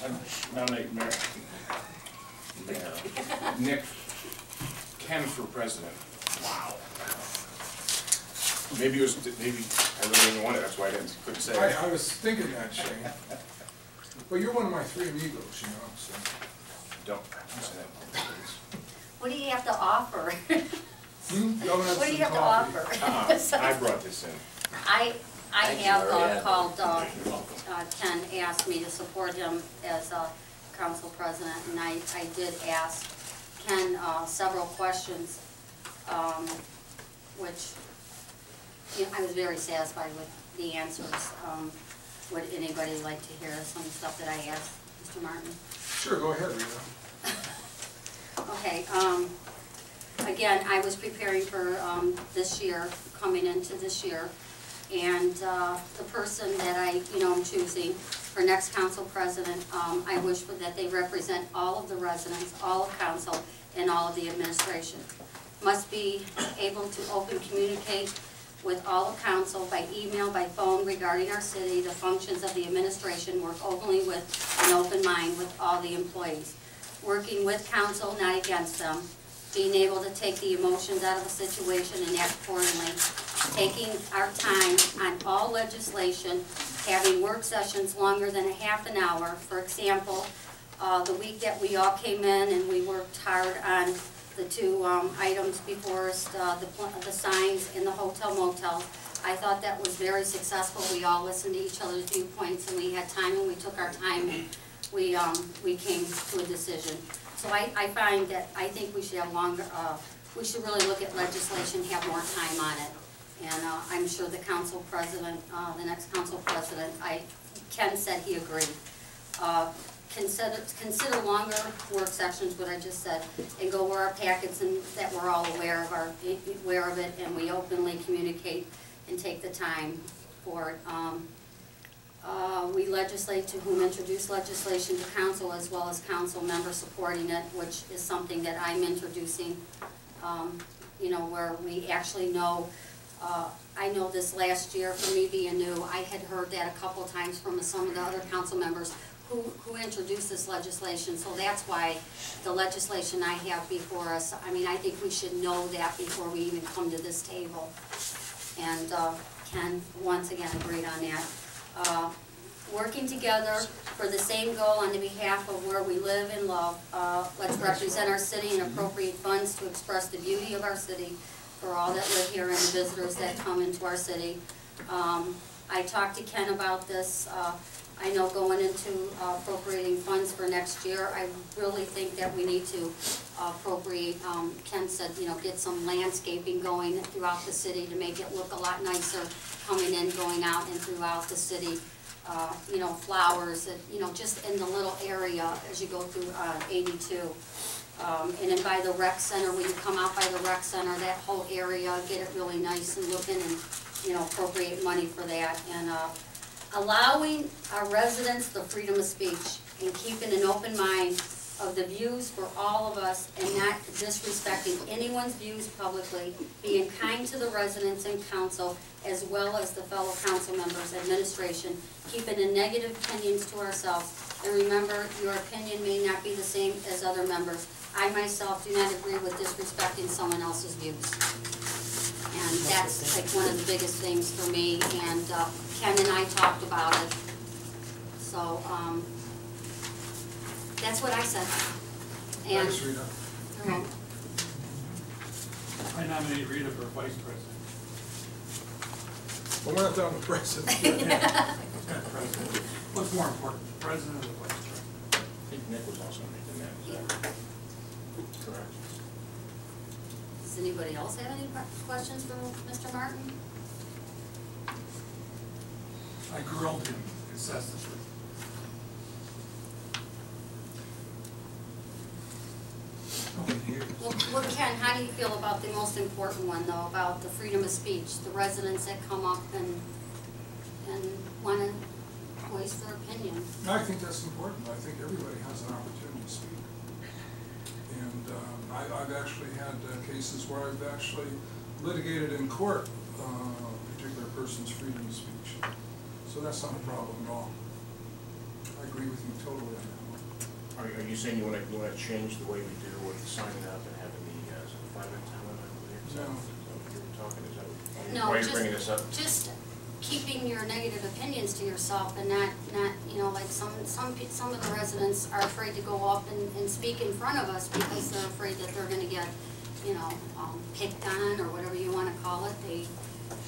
I nominate Mayor Nick Ken for president. Wow. Maybe I really didn't want it, that's why I couldn't say it. I was thinking that, Shane. But you're one of my three amigos, you know, so. Don't say that, please. What do you have to offer? Donuts What do you and have to coffee. offer? I brought this in. I have Maria. called, Ken asked me to support him as council president, and I did ask Ken several questions, which, you know, I was very satisfied with the answers. Would anybody like to hear some stuff that I asked Mr. Martin? Sure, go ahead, Rita. Okay, again, I was preparing for this year, coming into this year, and the person that I'm choosing for next council president, I wish that they represent all of the residents, all of council, and all of the administration. Must be able to open communicate with all of council by email, by phone regarding our city, the functions of the administration, work openly with an open mind with all the employees. Working with council, not against them. Being able to take the emotions out of the situation and act accordingly. Taking our time on all legislation, having work sessions longer than a half an hour. For example, the week that we all came in and we worked hard on the two items before us, the signs in the hotel motels. I thought that was very successful. We all listened to each other's viewpoints, and we had time, and we took our time, and we came to a decision. So I find that I think we should have longer. We should really look at legislation, have more time on it, and I'm sure the council president, the next council president, Ken said he agreed. Consider longer work sessions, what I just said, and go over our packets and that we're all aware of it, and we openly communicate and take the time for it. We legislate to whom introduce legislation to council, as well as council members supporting it, which is something that I'm introducing. You know, where we actually know. I know this last year, for me being new, I had heard that a couple times from some of the other council members who introduced this legislation, so that's why the legislation I have before us, I mean, I think we should know that before we even come to this table. And Ken, once again, agreed on that. Working together for the same goal on the behalf of where we live and love. Let's represent our city and appropriate funds to express the beauty of our city for all that live here and the visitors that come into our city. I talked to Ken about this. I know going into appropriating funds for next year, I really think that we need to appropriate, Ken said, you know, get some landscaping going throughout the city to make it look a lot nicer coming in, going out and throughout the city. You know, flowers, you know, just in the little area as you go through 82. And then by the rec center, when you come out by the rec center, that whole area, get it really nice and looking, and, you know, appropriate money for that. And allowing our residents the freedom of speech and keeping an open mind of the views for all of us and not disrespecting anyone's views publicly, being kind to the residents and council as well as the fellow council members, administration, keeping the negative opinions to ourselves. And remember, your opinion may not be the same as other members. I myself do not agree with disrespecting someone else's views. And that's like one of the biggest things for me, and Ken and I talked about it. So, that's what I said. And Thanks, Rita. I nominate Rita for vice president. Well, we're not done with president. President. What's more important, the president or the vice president? I think Nick was also making that. Correct. does anybody else have any questions for Mr. Martin? I grilled him incessantly. Well, Ken, how do you feel about the most important one, though, about the freedom of speech, the residents that come up and want to voice their opinion? I think that's important. I think everybody has an opportunity to speak. And I've actually had cases where I've actually litigated in court a particular person's freedom of speech. So that's not a problem at all. I agree. agree with you totally on that. Are you saying you wanna change the way we do with signing up and having the, 5-minute time limit, I believe? Is that No. what you were talking, is that, No, why are you bringing this up? just keeping your negative opinions to yourself and not, you know, like some of the residents are afraid to go up and speak in front of us because they're afraid that they're gonna get, you know, picked on or whatever you wanna call it. They,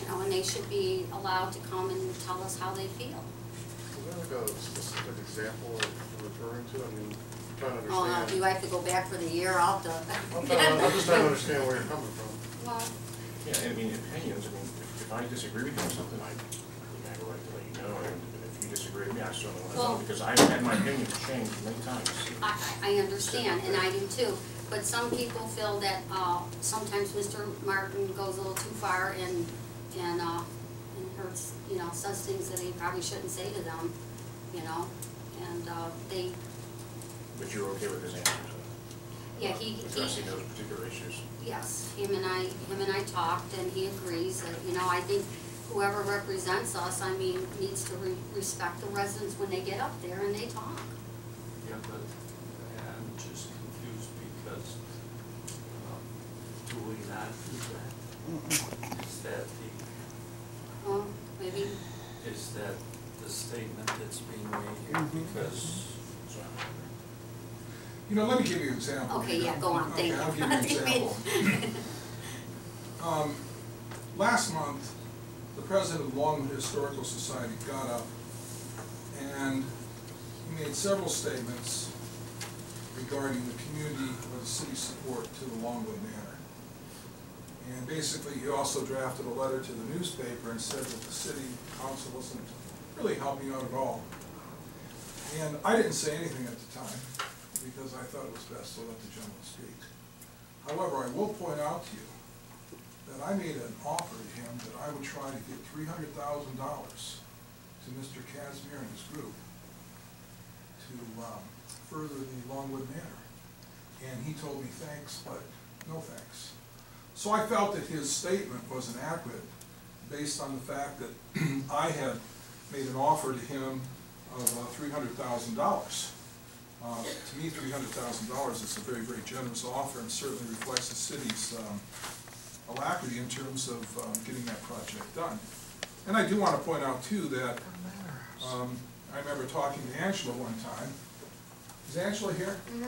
you know, and they should be allowed to come and tell us how they feel. Is there like a specific example of you're referring to? I mean, I'm trying to Oh, understand. do I have to go back for the year? I'll have to. I'm just trying to understand where you're coming from. Well, Yeah, I mean, opinions, I mean, if I disagree with you on something, I think I have a right to let you know, and if you disagree with me, I certainly want to know, Well- because I've had my opinions changed many times. I understand, and I do too, but some people feel that, sometimes Mr. Martin goes a little too far and hurts, you know, says things that he probably shouldn't say to them, you know, and, they, But you're okay with his answers? yeah, he, Addressing those particular issues? yes, him and I talked, and he agrees that, you know, I think whoever represents us, I mean, needs to respect the residents when they get up there and they talk. Yeah, but I'm just confused because, do we not do that? Is that Well, maybe, is that the statement that's being made here? Because So, You know, let me give you an example. okay, yeah, go on, thank you. Okay, I'll give you an example. Last month, the president of the Longwood Historical Society got up and he made several statements regarding the community or the city's support to the Longwood Manor. And basically, he also drafted a letter to the newspaper and said that the city council wasn't really helping out at all. And I didn't say anything at the time because I thought it was best to let the gentleman speak. However, I will point out to you that I made an offer to him that I would try to get $300,000 to Mr. Casimir and his group to further the Longwood Manor. And he told me thanks, but no thanks. So I felt that his statement was inaccurate based on the fact that I had made an offer to him of $300,000. To me, $300,000 is a very, very generous offer and certainly reflects the city's alacrity in terms of getting that project done. And I do want to point out too that I remember talking to Angela one time. Is Angela here? Mm-hmm.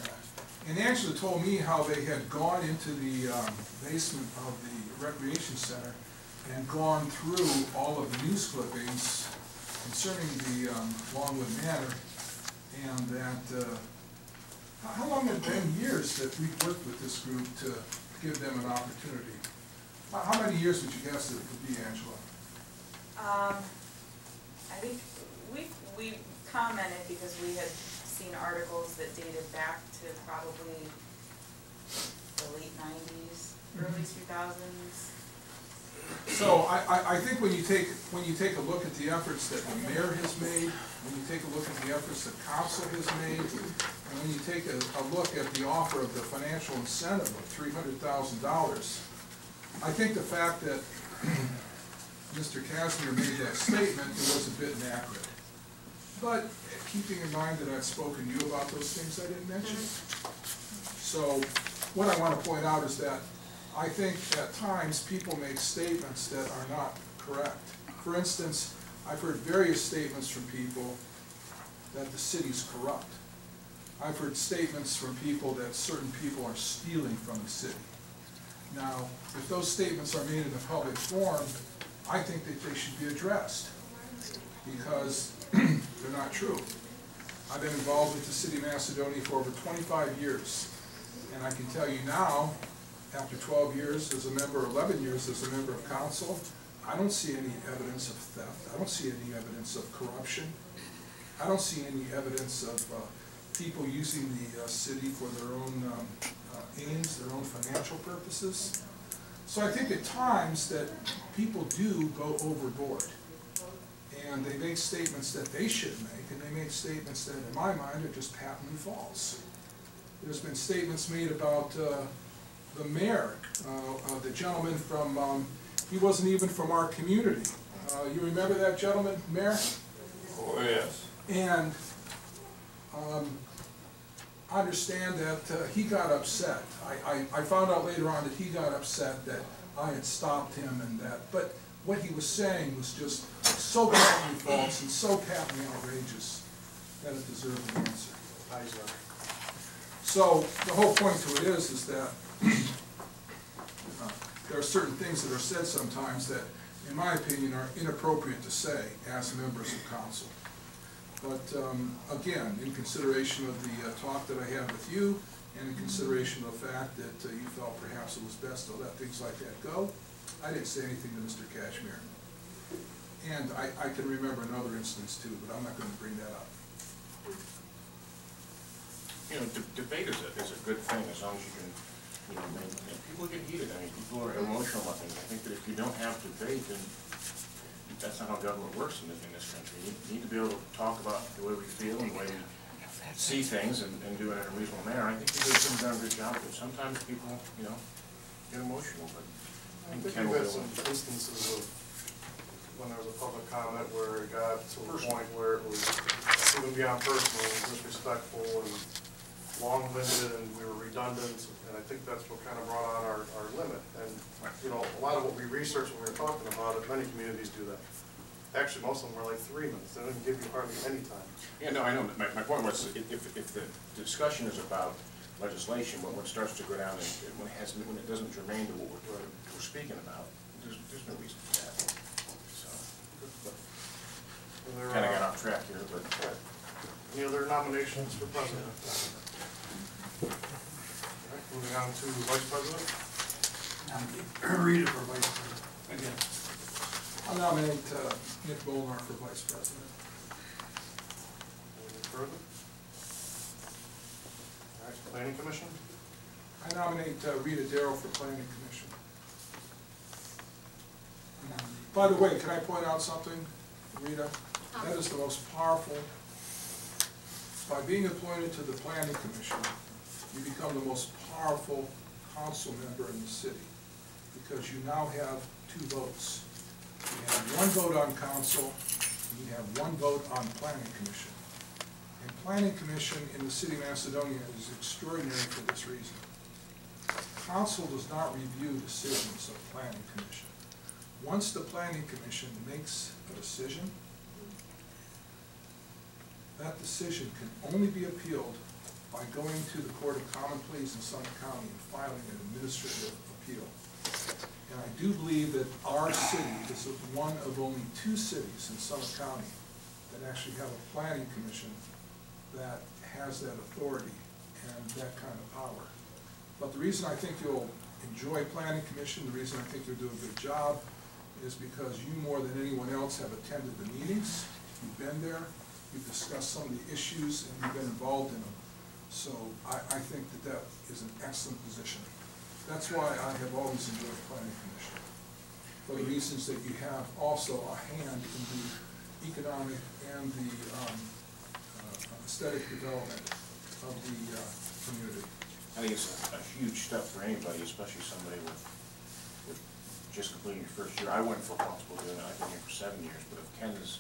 Yeah. And Angela told me how they had gone into the basement of the recreation center and gone through all of the news clippings concerning the Longwood Manor, and that how long had it been years that we've worked with this group to give them an opportunity? How many years would you guess it would be, Angela? I think we commented because we had seen articles that dated back to probably the late 90s, early 2000s. So I think when you take a look at the efforts that the mayor has made, when you take a look at the efforts that council has made, and when you take a look at the offer of the financial incentive of $300,000, I think the fact that Mr. Casimir made that statement, it was a bit inaccurate. But keeping in mind that I've spoken to you about those things I didn't mention. So what I want to point out is that I think at times people make statements that are not correct. For instance, I've heard various statements from people that the city's corrupt. I've heard statements from people that certain people are stealing from the city. Now, if those statements are made in a public forum, I think that they should be addressed because they're not true. I've been involved with the city of Macedonia for over 25 years, and I can tell you now, after 12 years as a member, 11 years as a member of council, I don't see any evidence of theft. I don't see any evidence of corruption. I don't see any evidence of people using the city for their own aims, their own financial purposes. So I think at times that people do go overboard. And they make statements that they shouldn't make, and they make statements that, in my mind, are just patently false. There's been statements made about the mayor, the gentleman from, he wasn't even from our community. You remember that gentleman, Mayor? oh, yes. And I understand that he got upset. I found out later on that he got upset that I had stopped him and that, but what he was saying was just so patently false and so patently outrageous that it deserved an answer. So the whole point to it is that there are certain things that are said sometimes that, in my opinion, are inappropriate to say as members of council. But again, in consideration of the talk that I had with you, and in consideration of the fact that you felt perhaps it was best to let things like that go, I didn't say anything to Mr. Cashmere. And I can remember another instance too, but I'm not going to bring that up. You know, debate is a good thing as long as you can, you know, people get heated. I mean, people are emotional about things. I think that if you don't have debate, then that's not how government works in this country. You need to be able to talk about the way we feel and the way we see things and do it in a reasonable manner. I think you guys have done a good job of it. Sometimes people, you know, get emotional, but I think we've had some instances of when there was a public comment where it got to a point where it was even beyond personal and disrespectful and long-winded, and we were redundant, and I think that's what kind of brought on our limit. And, you know, a lot of what we researched when we were talking about it, many communities do that. Actually, most of them were like 3 minutes. They didn't give you hardly any time. yeah, no, I know. My point was, if the discussion is about legislation, when it starts to go down and when it doesn't germane to what we're speaking about, there's no reason for that. So, kind of got off track here, but. Any other nominations for president? All right, moving on to vice president. Rita for vice president, again. I'll nominate Nick Molnar for vice president. Anything further? All right, planning commission. I nominate Rita Darrow for planning commission. By the way, can I point out something, Rita? That is the most powerful. By being appointed to the planning commission, you become the most powerful council member in the city, because you now have 2 votes. You have 1 vote on council, and you have 1 vote on planning commission. And planning commission in the city of Macedonia is extraordinary for this reason. Council does not review decisions of planning commission. Once the planning commission makes a decision, that decision can only be appealed by going to the Court of Common Pleas in Summit County and filing an administrative appeal. And I do believe that our city is one of only 2 cities in Summit County that actually have a planning commission that has that authority and that kind of power. But the reason I think you'll enjoy planning commission, the reason I think you'll do a good job, is because you more than anyone else have attended the meetings, you've been there, you've discussed some of the issues, and you've been involved in them. So I think that is an excellent position. That's why I have always enjoyed planning commission, for the reasons that you have also a hand in the economic and the aesthetic development of the community. I think it's a huge step for anybody, especially somebody with just completing your first year. I wasn't feel comfortable doing it. I've been here for 7 years, but if Ken is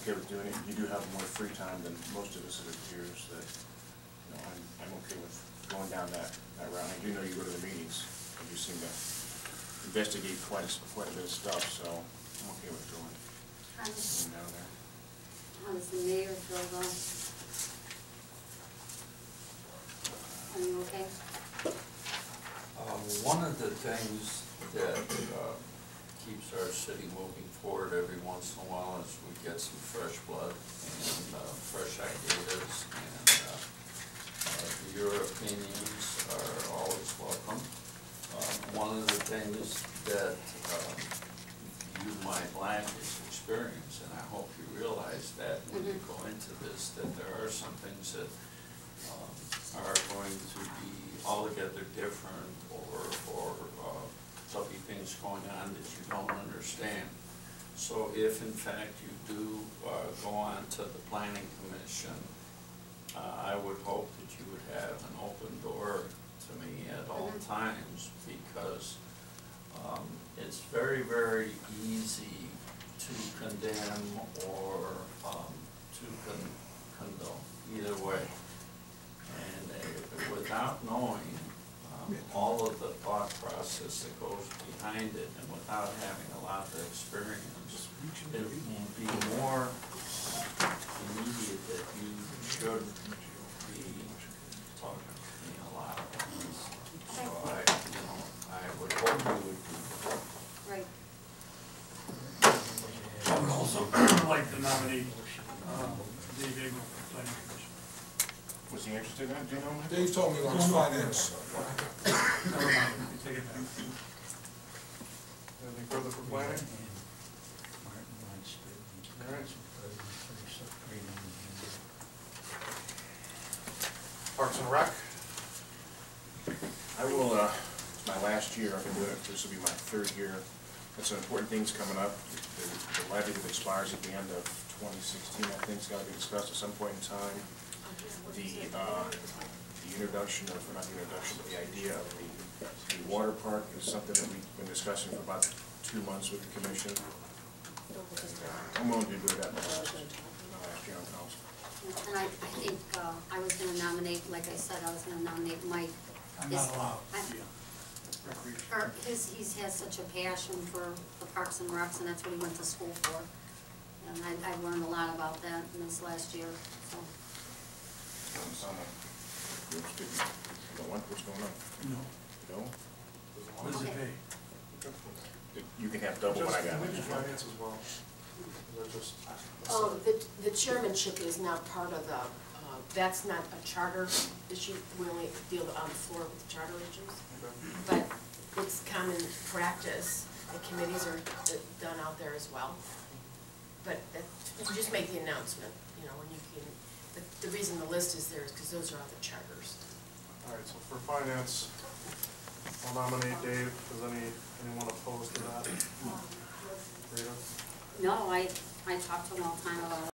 okay with doing it, you do have more free time than most of us. It appears that, you know, I'm okay with going down that route. I do know you go to the meetings, and you seem to investigate quite a bit of stuff, so I'm okay with going down there. How does the mayor feel though? Are you okay? One of the things that keeps our city moving forward every once in a while is we get some fresh blood and fresh ideas, and your opinions are always welcome. One of the things that you might lack is experience, and I hope you realize that when you go into this, that there are some things that are going to be altogether different, or there'll be things going on that you don't understand. So if in fact you do go on to the planning commission, I would hope that you would have an open door to me at all times, because it's very, very easy to condemn or to condone, either way. process that goes behind it, and without having a lot of experience, it will be more immediate that you should be talking to me a lot of this. So I would hope you would be. Right. I would also like to nominate, Dave Abel for planning commission. Was he interested in that, do you know? Mike? Dave told me he wants finance. Never mind, you take it back. Anything further for planning? All right. Parks and Rec? I will, it's my last year, I've been doing it, this will be my third year. Got some important things coming up. The levy that expires at the end of 2016, I think, is gotta be discussed at some point in time. The introduction of, not the introduction, but the idea of the water park is something that we've been discussing for about 2 months with the commission. I'm willing to do that last year on council. And I think, I was gonna nominate, like I said, I was gonna nominate Mike. I'm Yes, not allowed, I- yeah. Recreation. He has such a passion for the Parks and Recs, and that's what he went to school for. And I learned a lot about that in this last year, so. You don't want what's going on? No. No? What does it pay? You can have double what I got. Can we do finance as well? Or just? The chairmanship is not part of the, that's not a charter issue, we only deal on the floor with charter issues. But it's common practice, the committees are done out there as well. But you just make the announcement, you know, when you can, the reason the list is there is because those are all the charters. All right, so for finance, I'll nominate Dave. Is anyone opposed to that? Rita? No, I talk to him all the time about